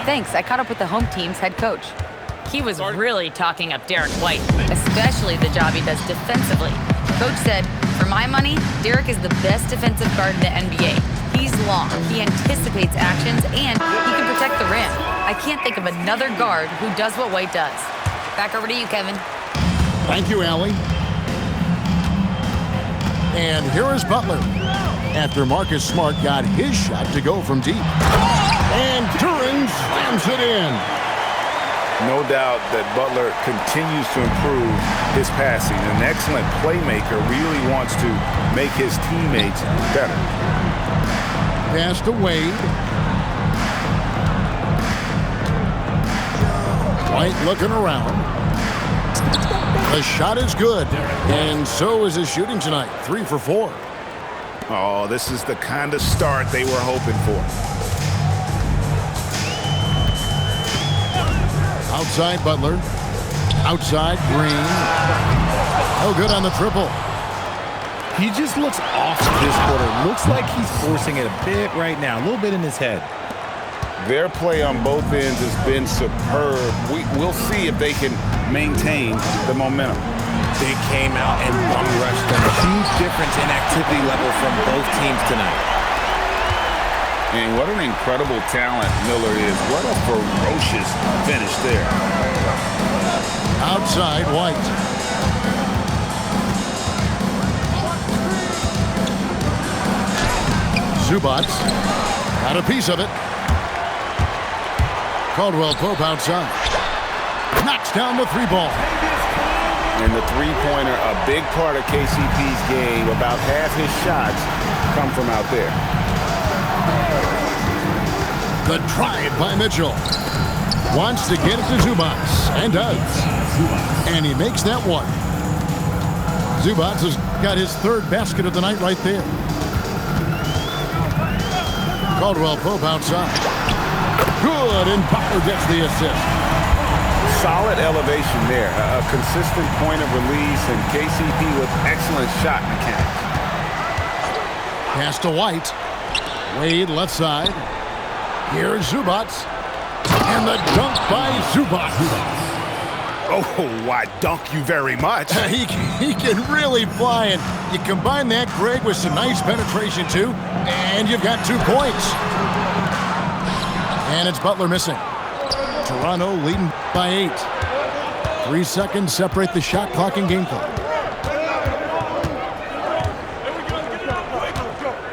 Thanks, I caught up with the home team's head coach. He was really talking up Derek White, especially the job he does defensively. Coach said, for my money, Derek is the best defensive guard in the NBA. He's long, he anticipates actions, and he can protect the rim. I can't think of another guard who does what White does. Back over to you, Kevin. Thank you, Allie. And here is Butler. After Marcus Smart got his shot to go from deep. And Duren slams it in. No doubt that Butler continues to improve his passing. An excellent playmaker, really wants to make his teammates better. Pass to Wade. White looking around. The shot is good, and so is his shooting tonight. 3 for 4. Oh, this is the kind of start they were hoping for. Outside Butler. Outside Green. No good on the triple. He just looks off this quarter. Looks like he's forcing it a bit right now. A little bit in his head. Their play on both ends has been superb. We'll see if they can maintain the momentum. They came out and bum-rushed them. Huge difference in activity level from both teams tonight. And what an incredible talent Miller is. What a ferocious finish there. Outside White. Zubac got a piece of it. Caldwell Pope outside. Knocks down the 3-ball. And the three-pointer, a big part of KCP's game. About half his shots come from out there. The drive by Mitchell. Wants to get it to Zubac, and does. And he makes that one. Zubac has got his 3rd basket of the night right there. Caldwell Pope outside. Good, and Butler gets the assist. Solid elevation there. A consistent point of release, and KCP with excellent shot mechanics. Pass to White. Wade left side. Here's Zubac. And the dunk by Zubac. Oh, I dunk you very much. He can really fly, and you combine that, Greg, with some nice penetration, too, and you've got 2 points. And it's Butler missing. Toronto leading by 8. 3 seconds separate the shot clock and game clock.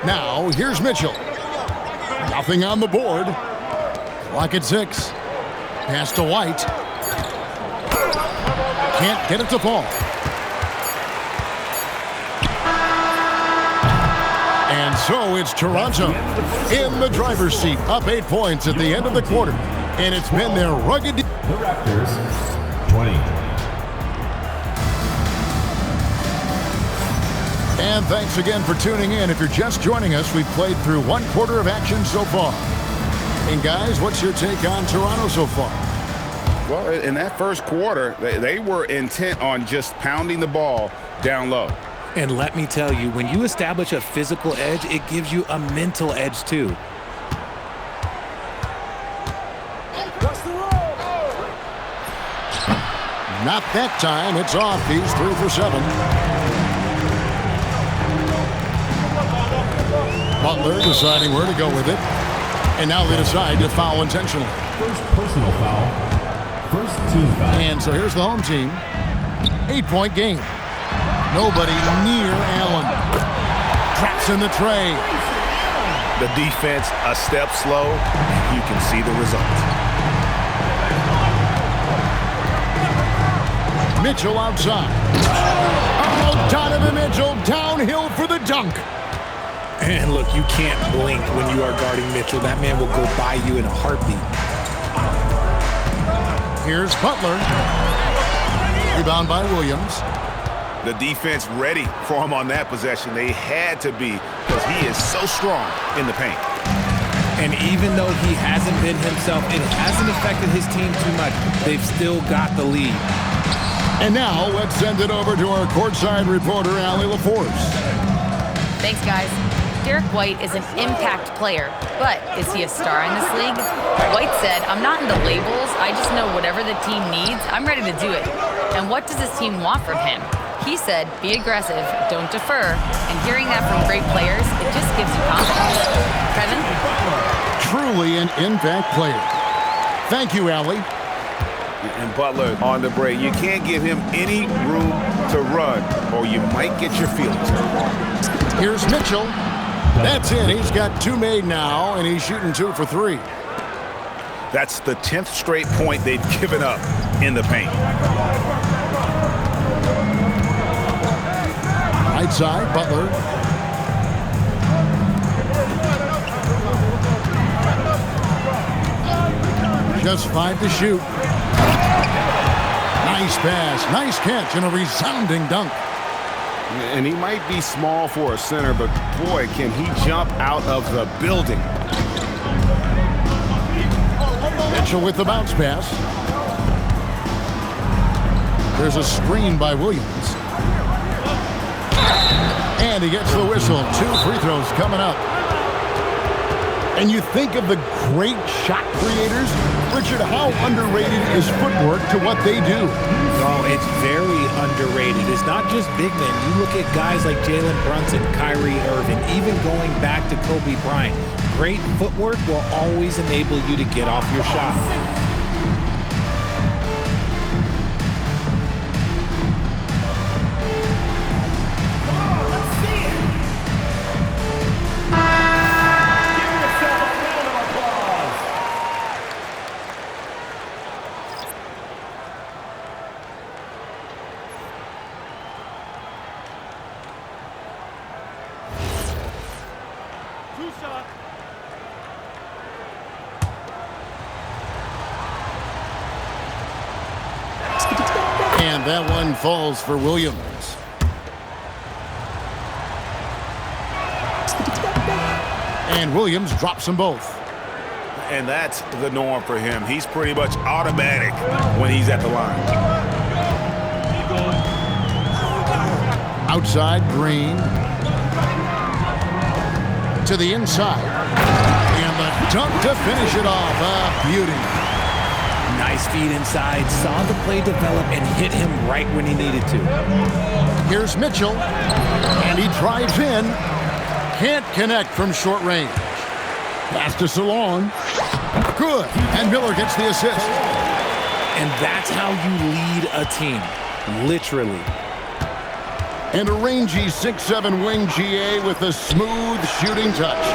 Now, here's Mitchell. Nothing on the board. Clock at 6. Pass to White. Can't get it to fall. And so it's Toronto in the driver's seat, up 8 points at the end of the quarter. And it's been their rugged... The Raptors, 20. And thanks again for tuning in. If you're just joining us, we've played through 1 quarter of action so far. And guys, what's your take on Toronto so far? Well, in that first quarter, they were intent on just pounding the ball down low. And let me tell you, when you establish a physical edge, it gives you a mental edge too. Not that time. It's off. He's 3 for 7. Butler deciding where to go with it. And now they decide to foul intentionally. First personal foul. First team foul. And so here's the home team. 8-point game. Nobody near Allen. Traps in the tray. The defense a step slow. You can see the result. Mitchell outside. Oh, Donovan Mitchell downhill for the dunk. And look, you can't blink when you are guarding Mitchell. That man will go by you in a heartbeat. Here's Butler. Rebound by Williams. The defense ready for him on that possession. They had to be, because he is so strong in the paint. And even though he hasn't been himself, it hasn't affected his team too much. They've still got the lead. And now let's send it over to our courtside reporter, Allie LaForce. Thanks, guys. Derek White is an impact player, but is he a star in this league? White said, "I'm not into labels. I just know whatever the team needs, I'm ready to do it. And what does this team want from him?" He said, "Be aggressive, don't defer." And hearing that from great players, it just gives you confidence. Kevin? Truly an impact player. Thank you, Allie. And Butler on the break. You can't give him any room to run, or you might get your feelings hurt. Here's Mitchell. That's it. He's got 2 made now, and he's shooting 2 for 3. That's the 10th straight point they've given up in the paint. Right side, Butler. Just 5 to shoot. Nice pass, nice catch, and a resounding dunk. And he might be small for a center, but boy, can he jump out of the building. Mitchell with the bounce pass. There's a screen by Williams. And he gets the whistle. 2 free throws coming up. And you think of the great shot creators, Richard, how underrated is footwork to what they do? Oh, it's very underrated. It's not just big men. You look at guys like Jalen Brunson, Kyrie Irving, even going back to Kobe Bryant. Great footwork will always enable you to get off your shot. And that one falls for Williams. And Williams drops them both. And that's the norm for him. He's pretty much automatic when he's at the line. Outside, Green. To the inside. And the dunk to finish it off. A beauty. Nice feed inside, saw the play develop and hit him right when he needed to. Here's Mitchell, and he drives in. Can't connect from short range. Pass to Salon. Good, and Miller gets the assist. And that's how you lead a team, literally. And a rangy 6'7" wing GA with a smooth shooting touch.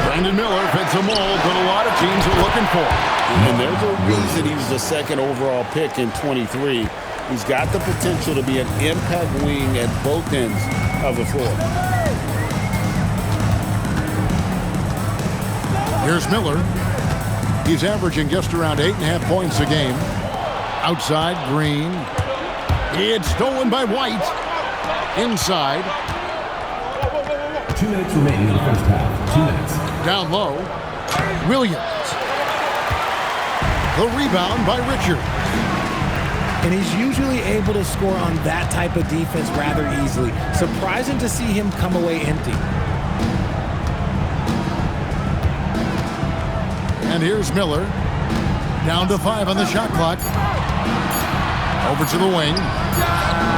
Brandon Miller fits a mold that a lot of teams are looking for. And there's a reason he was the 2nd overall pick in 23. He's got the potential to be an impact wing at both ends of the floor. Here's Miller. He's averaging just around 8.5 points a game. Outside, Green. It's stolen by White. Inside. 2 minutes remaining in the first half. 2 minutes. Down low. Williams. The rebound by Richard. And he's usually able to score on that type of defense rather easily. Surprising to see him come away empty. And here's Miller. Down to 5 on the shot clock. Over to the wing.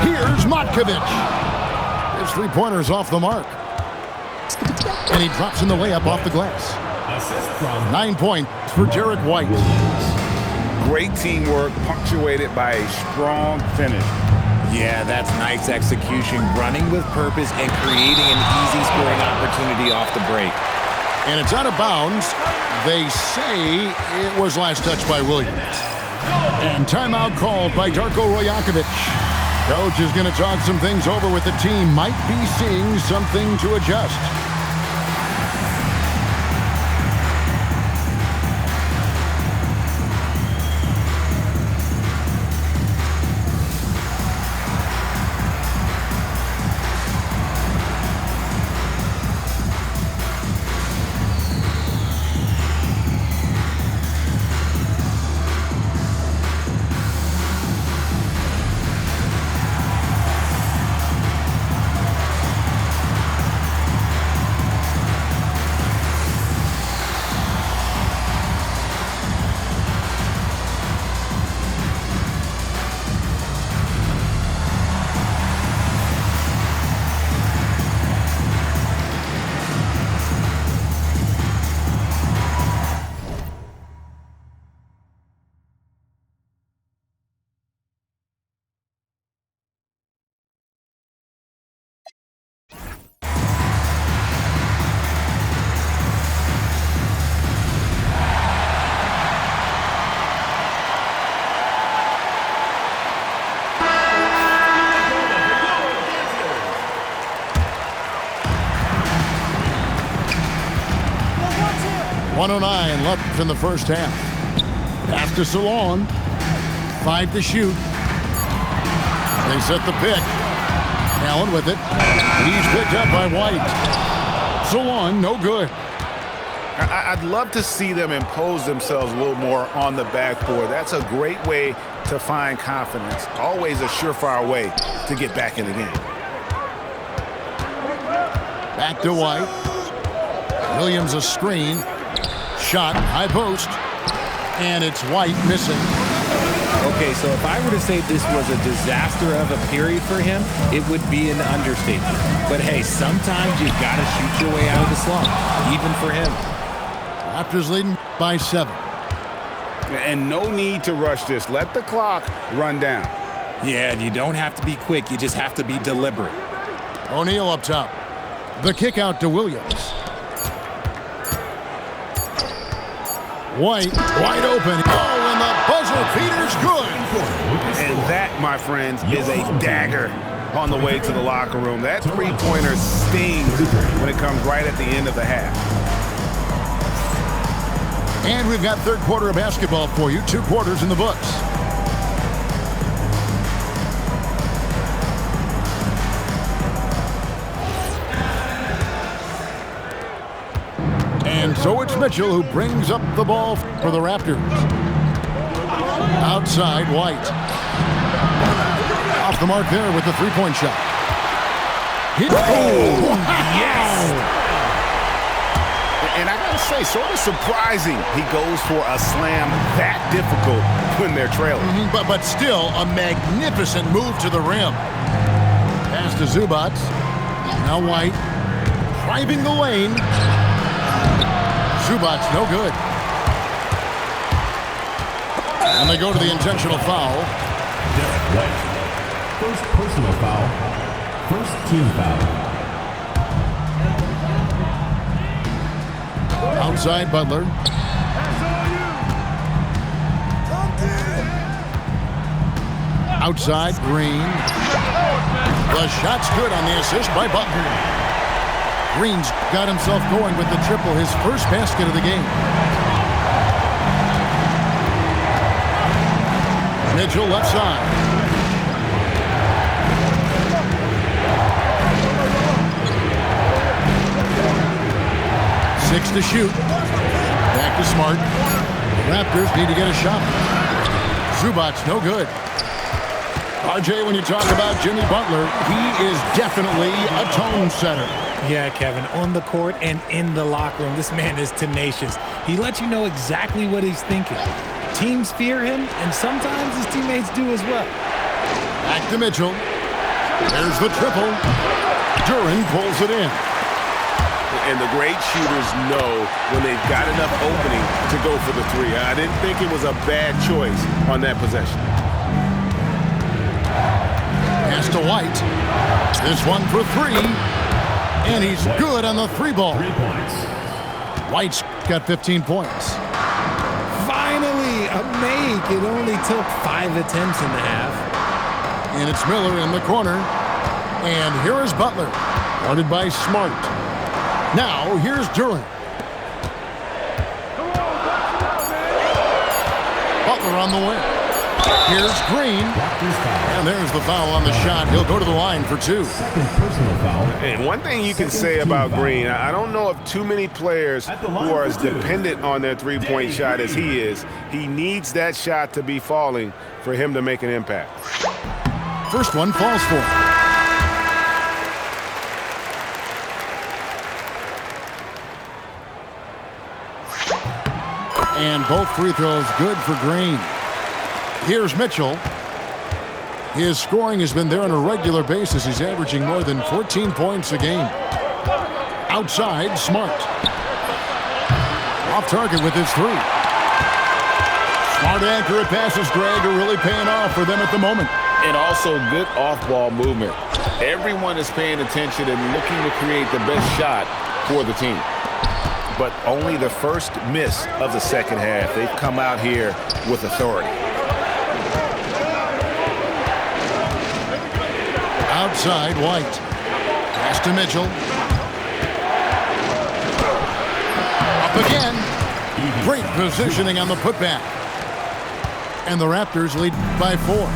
Here's Matkovic. His 3-pointer's off the mark. And he drops in the layup off the glass. 9 points for Derek White. Great teamwork, punctuated by a strong finish. Yeah, that's nice execution, running with purpose and creating an easy scoring opportunity off the break. And it's out of bounds. They say it was last touched by Williams. And timeout called by Darko Rajakovic. Coach is going to talk some things over with the team. Might be seeing something to adjust. 1:09 left in the first half. Pass to Solon. 5 to shoot. They set the pick. Allen with it. He's picked up by White. Solon, no good. I'd love to see them impose themselves a little more on the backboard. That's a great way to find confidence. Always a surefire way to get back in the game. Back to White. Williams a screen. Shot, high post. And it's White missing. Okay, so if I were to say this was a disaster of a period for him, it would be an understatement. But hey, sometimes you've got to shoot your way out of the slump, even for him. Raptors leading by 7. And no need to rush this. Let the clock run down. Yeah, you don't have to be quick. You just have to be deliberate. O'Neal up top. The kick out to Williams. White, wide open. Oh, and the buzzer beater's good. And that, my friends, is a dagger on the way to the locker room. That three-pointer stings when it comes right at the end of the half. And we've got third quarter of basketball for you. 2 quarters in the books. And so it's Mitchell who brings up the ball for the Raptors. Outside, White. Off the mark there with the three-point shot. Yes! And I gotta say, sort of surprising he goes for a slam that difficult when they're trailing. But still, a magnificent move to the rim. Pass to Zubac. Now White. Driving the lane. Zubac, no good. And they go to the intentional foul. Derek White. First personal foul. First team foul. Outside Butler. Outside Green. The shot's good on the assist by Butler. Green's got himself going with the triple, his first basket of the game. Mitchell left side. Six to shoot. Back to Smart. The Raptors need to get a shot. Zubac, no good. RJ, when you talk about Jimmy Butler, he is definitely a tone setter. Yeah, Kevin, on the court and in the locker room, this man is tenacious. He lets you know exactly what he's thinking. Teams fear him, and sometimes his teammates do as well. Back to Mitchell. There's the triple. Duren pulls it in. And the great shooters know when they've got enough opening to go for the three. I didn't think it was a bad choice on that possession. Pass to White. This one for 3. And he's good on the 3 ball. 3 points. White's got 15 points. Finally, a make. It only took 5 attempts in the half. And it's Miller in the corner. And here is Butler. Guarded by Smart. Now, here's Duren. Butler on the wing. Here's Green. And there's the foul on the shot. He'll go to the line for 2. Second personal foul. And one thing you can say about Green, I don't know of too many players who are as dependent on their three-point shot as he is. He needs that shot to be falling for him to make an impact. First one falls for him. And both free throws good for Green. Here's Mitchell. His scoring has been there on a regular basis. He's averaging more than 14 points a game. Outside, Smart. Off target with his 3. Smart accurate passes, Greg, are really paying off for them at the moment. And also good off-ball movement. Everyone is paying attention and looking to create the best shot for the team. But only the first miss of the second half. They've come out here with authority. Outside, White. Pass to Mitchell. Up again. Great positioning on the putback. And the Raptors lead by 4.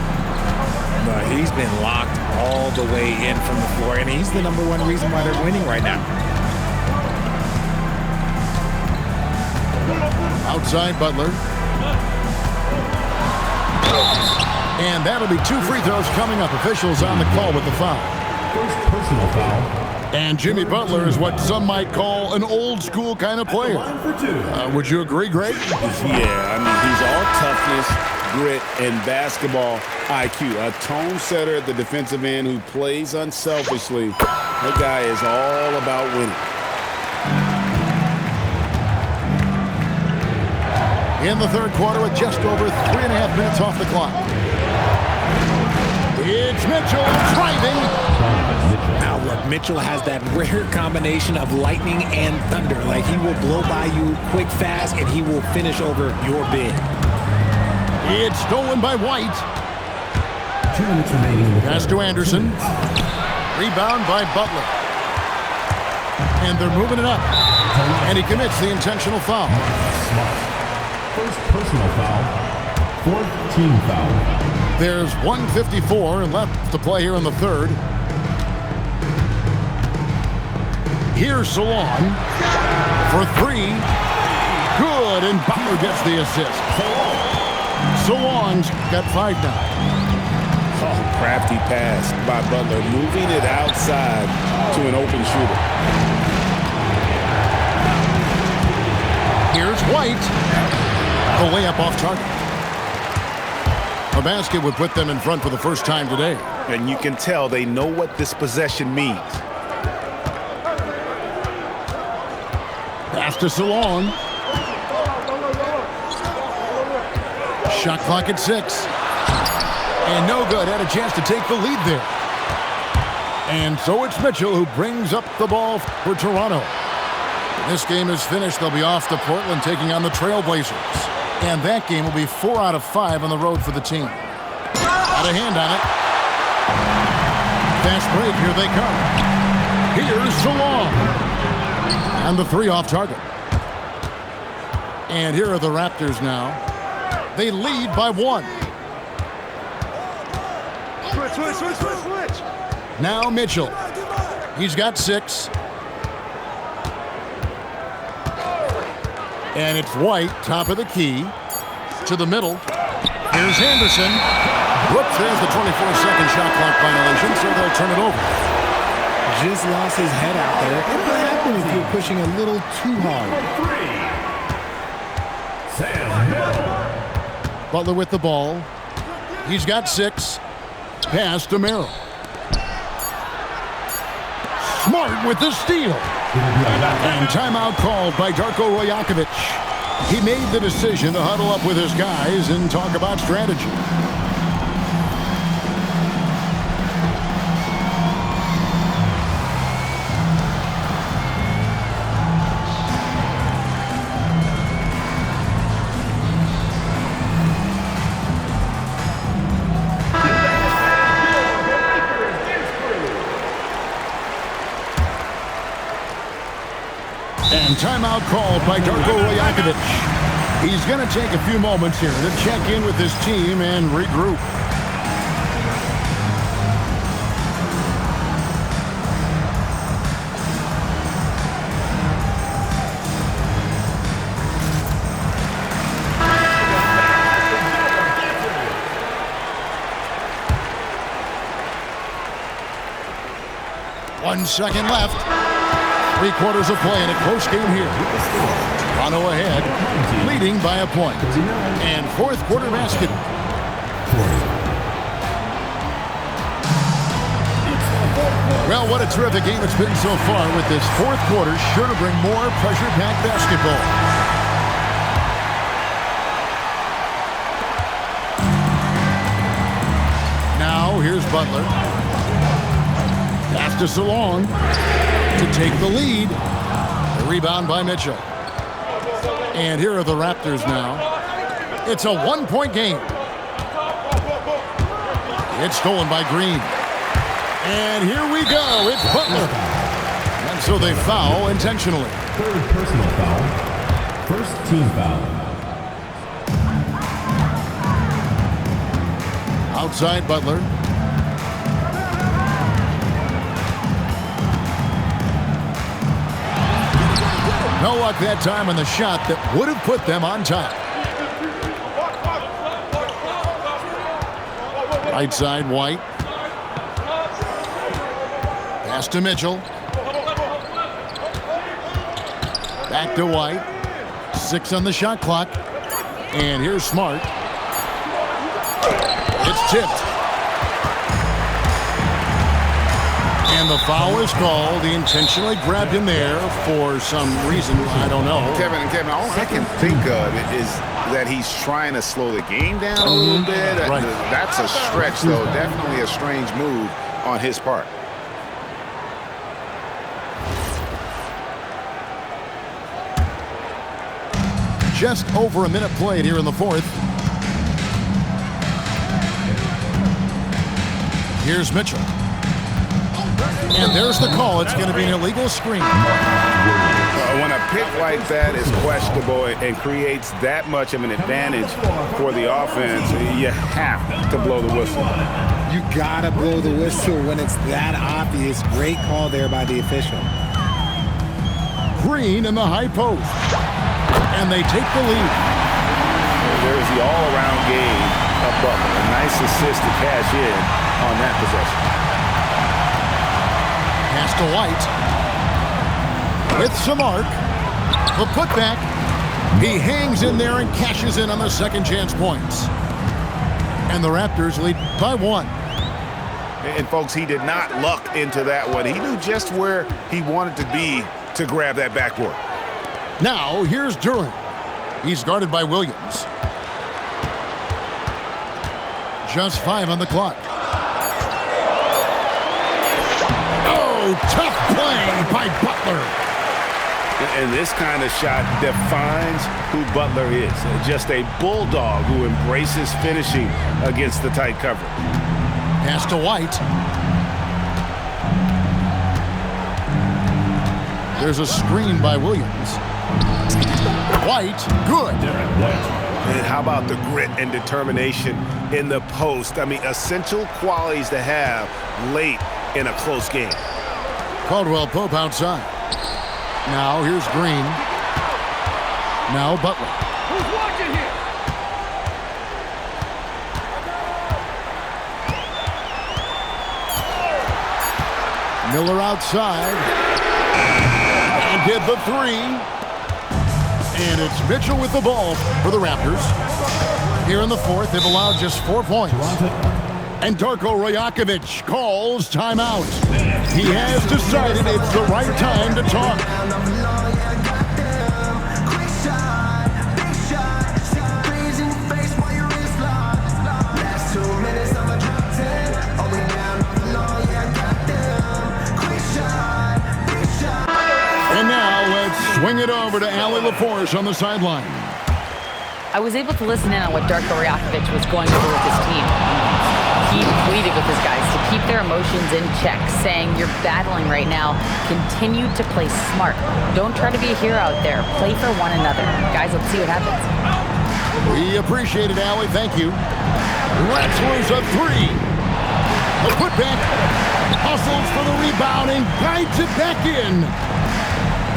He's been locked all the way in from the floor, and he's the #1 reason why they're winning right now. Outside Butler. And that'll be 2 free throws coming up. Officials on the call with the foul. First personal foul. And Jimmy Butler is what some might call an old school kind of player. Would you agree, Greg? Yeah, I mean, he's all toughness, grit, and basketball IQ. A tone setter at the defensive end who plays unselfishly. That guy is all about winning. In the third quarter with just over 3.5 minutes off the clock. It's Mitchell driving. Now look, Mitchell has that rare combination of lightning and thunder. Like, he will blow by you quick, fast, and he will finish over your bid. It's stolen by White. 2 minutes remaining. Pass to Anderson. Rebound by Butler. And they're moving it up. And he commits the intentional foul. First personal foul. 4th team foul. There's 1:54 left to play here in the third. Here's Salon for 3. Good, and Butler gets the assist. Salon's got 5 now. Oh, crafty pass by Butler, moving it outside to an open shooter. Here's White. The layup off target. A basket would put them in front for the first time today. And you can tell they know what this possession means. Pass to Salon. Shot clock at 6. And no good. Had a chance to take the lead there. And so it's Mitchell who brings up the ball for Toronto. When this game is finished, they'll be off to Portland taking on the Trailblazers. And that game will be 4 out of 5 on the road for the team. Got a hand on it. Fast break. Here they come. Here's Salon. And the 3 off target. And here are the Raptors now. They lead by 1. Switch. Now Mitchell. He's got 6. And it's White, top of the key, to the middle. Here's Anderson. Whoops, there's the 24-second shot clock violation, so they'll turn it over. Just lost his head out there. What will happen if you're pushing a little too hard? Butler with the ball. He's got 6. Pass to Merrill. Smart with the steal. And timeout called by Darko Rajakovic. He made the decision to huddle up with his guys and talk about strategy. And timeout called by Darko Rajakovic. He's going to take a few moments here to check in with his team and regroup. One second left. 3 quarters of play in a close game here. Toronto ahead, leading by a point. And 4th quarter basket. Well, what a terrific game it's been so far with this 4th quarter. Sure to bring more pressure-packed basketball. Now, here's Butler. Pass to Salon to take the lead. The rebound by Mitchell. And here are the Raptors now. It's a 1-point game. It's stolen by Green. And here we go. It's Butler. And so they foul intentionally. 3rd personal foul. 1st First team foul. Outside Butler. No luck that time on the shot that would have put them on top. Right side, White. Pass to Mitchell. Back to White. 6 on the shot clock. And here's Smart. It's tipped. And the foul is called. He intentionally grabbed him there for some reason. I don't know. Kevin, all I can think of is that he's trying to slow the game down a little bit. Right. That's a stretch, though. Definitely a strange move on his part. Just over a minute played here in the fourth. Here's Mitchell. And there's the call. It's going to be an illegal screen. When a pick like that is questionable and creates that much of an advantage for the offense, you have to blow the whistle. You gotta blow the whistle when it's that obvious. Great call there by the official. Green in the high post. And they take the lead. There's the all-around game of Butler. A nice assist to cash in on that possession. Pass to White. With some arc. The putback. He hangs in there and cashes in on the second chance points. And the Raptors lead by 1. And folks, he did not luck into that one. He knew just where he wanted to be to grab that backboard. Now, here's Durant. He's guarded by Williams. Just 5 on the clock. Oh, tough play by Butler. And this kind of shot defines who Butler is. Just a bulldog who embraces finishing against the tight cover. Pass to White. There's a screen by Williams. White, good. And how about the grit and determination in the post? I mean, essential qualities to have late in a close game. Caldwell Pope outside. Now here's Green. Now Butler. Who's watching here? Miller outside. And did the 3. And it's Mitchell with the ball for the Raptors. Here in the fourth, they've allowed just 4 points. And Darko Rajakovic calls timeout. He has decided it's the right time to talk. And now let's swing it over to Allie LaForce on the sideline. I was able to listen in on what Darko Rajakovic was going over with his team. He pleaded with his guys to keep their emotions in check, saying, "You're battling right now. Continue to play smart. Don't try to be a hero out there. Play for one another." Guys, let's see what happens. We appreciate it, Allie. Thank you. Wrestlers a 3. The putback. Hustles for the rebound and guides it back in.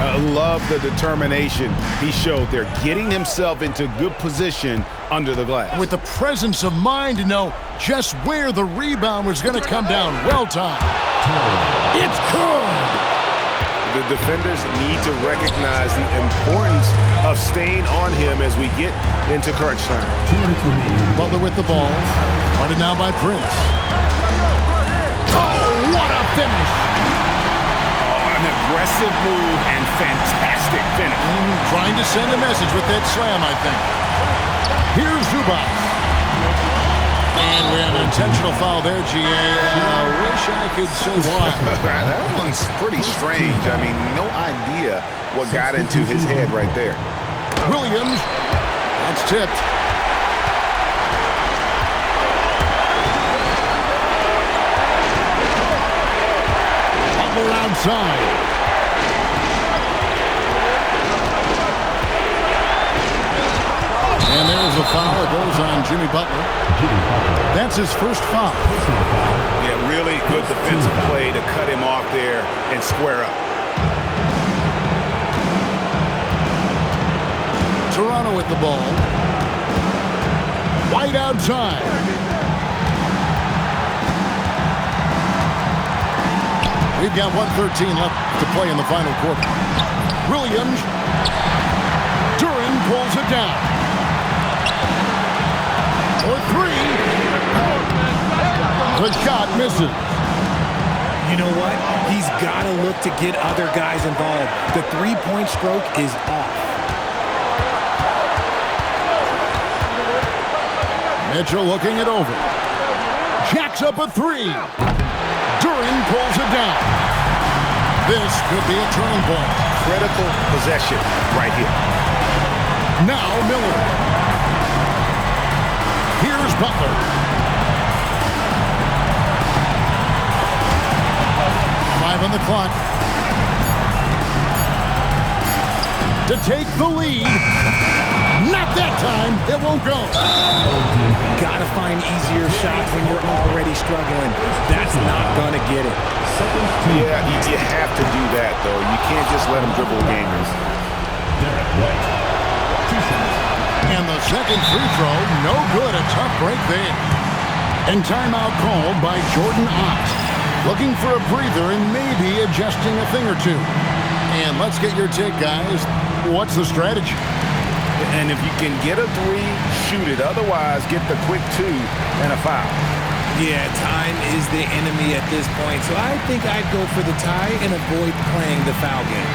I love the determination he showed there, getting himself into good position under the glass. With the presence of mind to know just where the rebound was going to come down. Well timed. It's good. The defenders need to recognize the importance of staying on him as we get into crunch time. Butler with the ball. Guarded now by Prince. Oh, what a finish. An aggressive move and fantastic finish. Trying to send a message with that slam, I think. Here's Zubac. And we have an intentional foul there, GA. I wish I could say why. That one's pretty strange. I mean, no idea what got into his head right there. Williams. That's tipped. Butler outside. And there's a foul. It goes on Jimmy Butler. That's his first foul. Yeah, really good defensive play to cut him off there and square up. Toronto with the ball. Wide out time. We've got 1:13 left to play in the final quarter. Williams. Duren pulls it down. For three. The shot misses. You know what? He's got to look to get other guys involved. The three-point stroke is off. Mitchell looking it over. Jacks up a three. Duren pulls it down. This could be a turning point. Critical possession right here. Now Miller. Here's Butler. Five on the clock. To take the lead. Not that time. It won't go. Gotta find easier shots when you're already struggling. That's not gonna get it. Yeah, you have to do that, though. You can't just let him dribble gamers. And the second free throw, no good. A tough break there. And timeout called by Jordan Ott. Looking for a breather and maybe adjusting a thing or two. And let's get your take, guys. What's the strategy? And if you can get a three, shoot it. Otherwise, get the quick two and a foul. Yeah, time is the enemy at this point, so I think I'd go for the tie and avoid playing the foul game.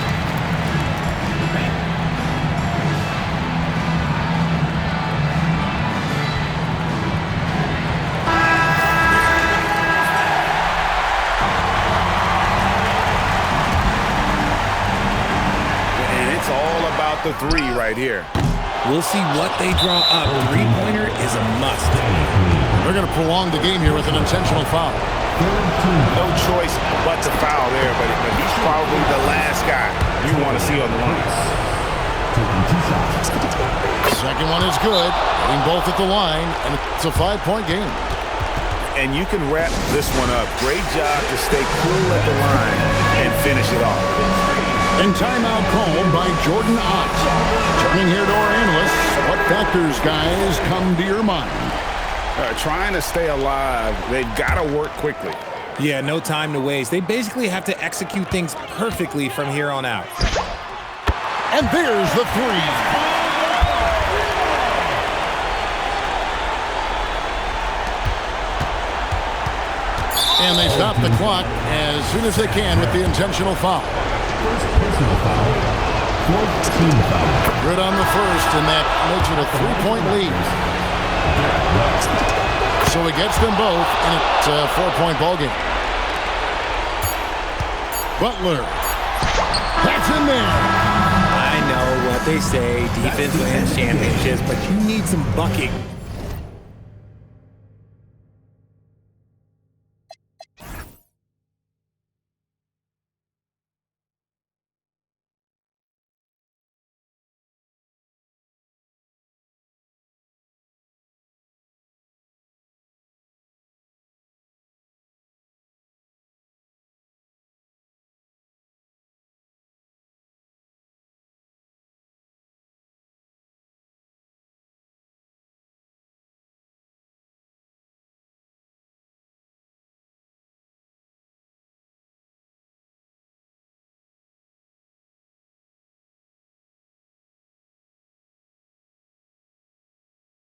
And it's all about the three right here. We'll see what they draw up. Three-pointer is a must. They're going to prolong the game here with an intentional foul. No choice but to foul there, but he's probably the last guy you want to see on the line. Second one is good. Hitting both at the line, and it's a 5-point game. And you can wrap this one up. Great job to stay cool at the line and finish it off. And timeout called by Jordan Ott. Turning here to our analysts, what factors, guys, come to your mind? Trying to stay alive, they've got to work quickly. Yeah, no time to waste. They basically have to execute things perfectly from here on out. And there's the three. And they stop the clock as soon as they can with the intentional foul. First personal foul. Fourth team foul. Good on the first, and that makes it a 3-point lead. So he gets them both, and it's a 4-point ballgame. Butler. That's in there. I know what they say, defense wins championships, but you need some bucket